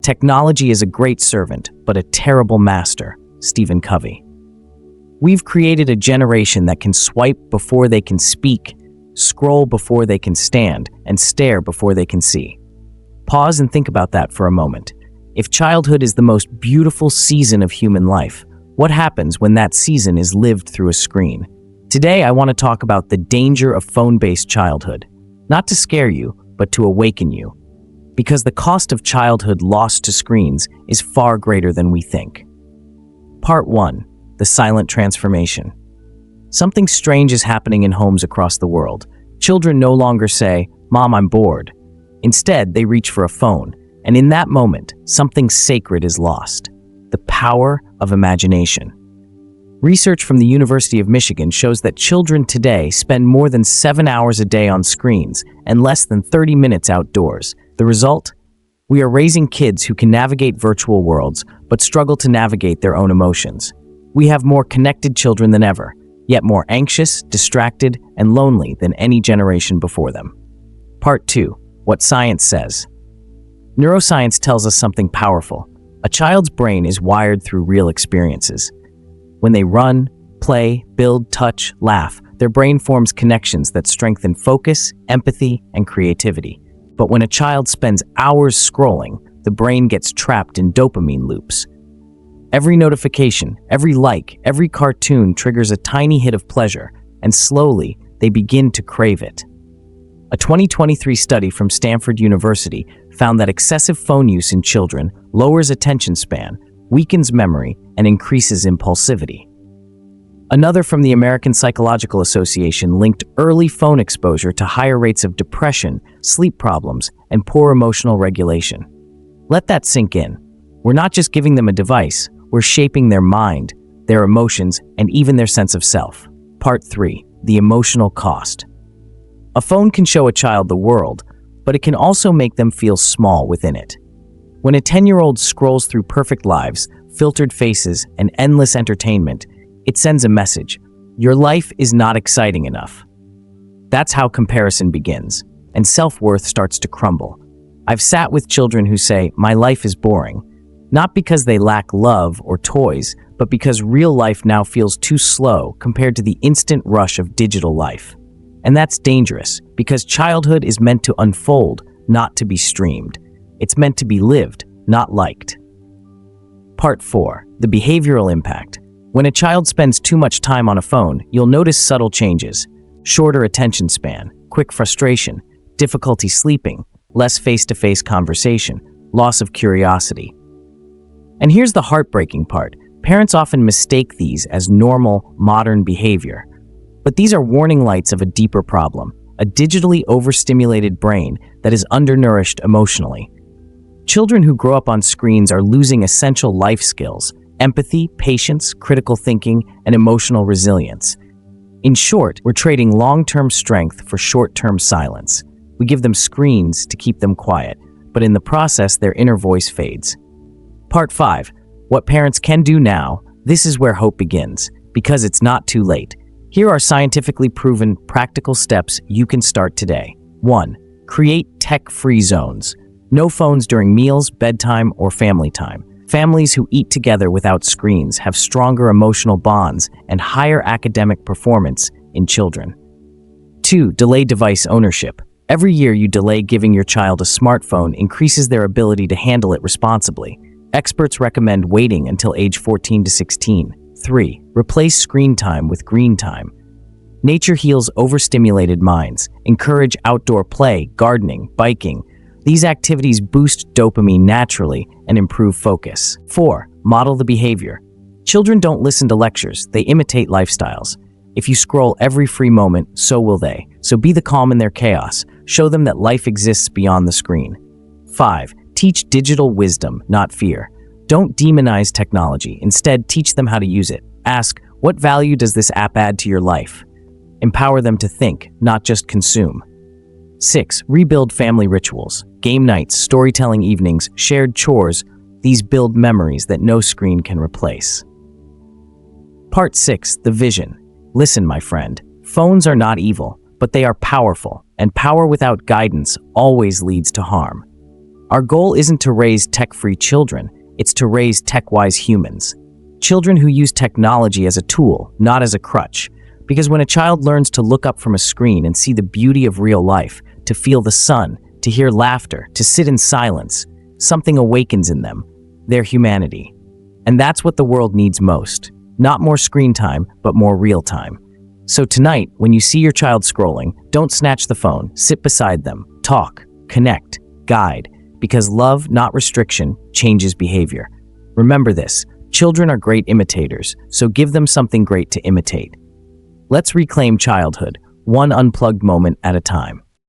Technology is a great servant, but a terrible master. Stephen Covey. We've created a generation that can swipe before they can speak, scroll before they can stand, and stare before they can see. Pause and think about that for a moment. If childhood is the most beautiful season of human life, what happens when that season is lived through a screen? Today, I want to talk about the danger of phone-based childhood. Not to scare you, but to awaken you. Because the cost of childhood lost to screens is far greater than we think. Part 1. The silent transformation. Something strange is happening in homes across the world. Children no longer say, "Mom, I'm bored." Instead, they reach for a phone, and in that moment, something sacred is lost. The power of imagination. Research from the University of Michigan shows that children today spend more than 7 hours a day on screens and less than 30 minutes outdoors. The result? We are raising kids who can navigate virtual worlds, but struggle to navigate their own emotions. We have more connected children than ever, yet more anxious, distracted, and lonely than any generation before them. Part 2. What science says. Neuroscience tells us something powerful. A child's brain is wired through real experiences. When they run, play, build, touch, laugh, their brain forms connections that strengthen focus, empathy, and creativity. But when a child spends hours scrolling, the brain gets trapped in dopamine loops. Every notification, every like, every cartoon triggers a tiny hit of pleasure, and slowly, they begin to crave it. A 2023 study from Stanford University found that excessive phone use in children lowers attention span, weakens memory, and increases impulsivity. Another from the American Psychological Association linked early phone exposure to higher rates of depression, sleep problems, and poor emotional regulation. Let that sink in. We're not just giving them a device, we're shaping their mind, their emotions, and even their sense of self. Part 3. The emotional cost. A phone can show a child the world, but it can also make them feel small within it. When a 10-year-old scrolls through perfect lives, filtered faces, and endless entertainment, it sends a message. Your life is not exciting enough. That's how comparison begins, and self-worth starts to crumble. I've sat with children who say, "My life is boring," not because they lack love or toys, but because real life now feels too slow compared to the instant rush of digital life. And that's dangerous, because childhood is meant to unfold, not to be streamed. It's meant to be lived, not liked. Part 4. The behavioral impact. When a child spends too much time on a phone, you'll notice subtle changes. Shorter attention span, quick frustration, difficulty sleeping, less face-to-face conversation, loss of curiosity. And here's the heartbreaking part. Parents often mistake these as normal, modern behavior. But these are warning lights of a deeper problem, a digitally overstimulated brain that is undernourished emotionally. Children who grow up on screens are losing essential life skills: empathy, patience, critical thinking, and emotional resilience. In short, we're trading long-term strength for short-term silence. We give them screens to keep them quiet, but in the process, their inner voice fades. Part 5. What parents can do now. This is where hope begins, because it's not too late. Here are scientifically proven, practical steps you can start today. 1. Create tech-free zones. No phones during meals, bedtime, or family time. Families who eat together without screens have stronger emotional bonds and higher academic performance in children. 2. Delay device ownership. Every year you delay giving your child a smartphone increases their ability to handle it responsibly. Experts recommend waiting until age 14 to 16. 3. Replace screen time with green time. Nature heals overstimulated minds. Encourage outdoor play, gardening, biking. These activities boost dopamine naturally and improve focus. 4. Model the behavior. Children don't listen to lectures, they imitate lifestyles. If you scroll every free moment, so will they. So be the calm in their chaos. Show them that life exists beyond the screen. 5. Teach digital wisdom, not fear. Don't demonize technology. Instead, teach them how to use it. Ask, what value does this app add to your life? Empower them to think, not just consume. 6. Rebuild family rituals. Game nights, storytelling evenings, shared chores. These build memories that no screen can replace. Part 6. The vision. Listen, my friend. Phones are not evil, but they are powerful, and power without guidance always leads to harm. Our goal isn't to raise tech-free children, it's to raise tech-wise humans. Children who use technology as a tool, not as a crutch. Because when a child learns to look up from a screen and see the beauty of real life, to feel the sun, to hear laughter, to sit in silence, something awakens in them, their humanity. And that's what the world needs most. Not more screen time, but more real time. So tonight, when you see your child scrolling, don't snatch the phone, sit beside them, talk, connect, guide, because love, not restriction, changes behavior. Remember this, children are great imitators, so give them something great to imitate. Let's reclaim childhood, one unplugged moment at a time.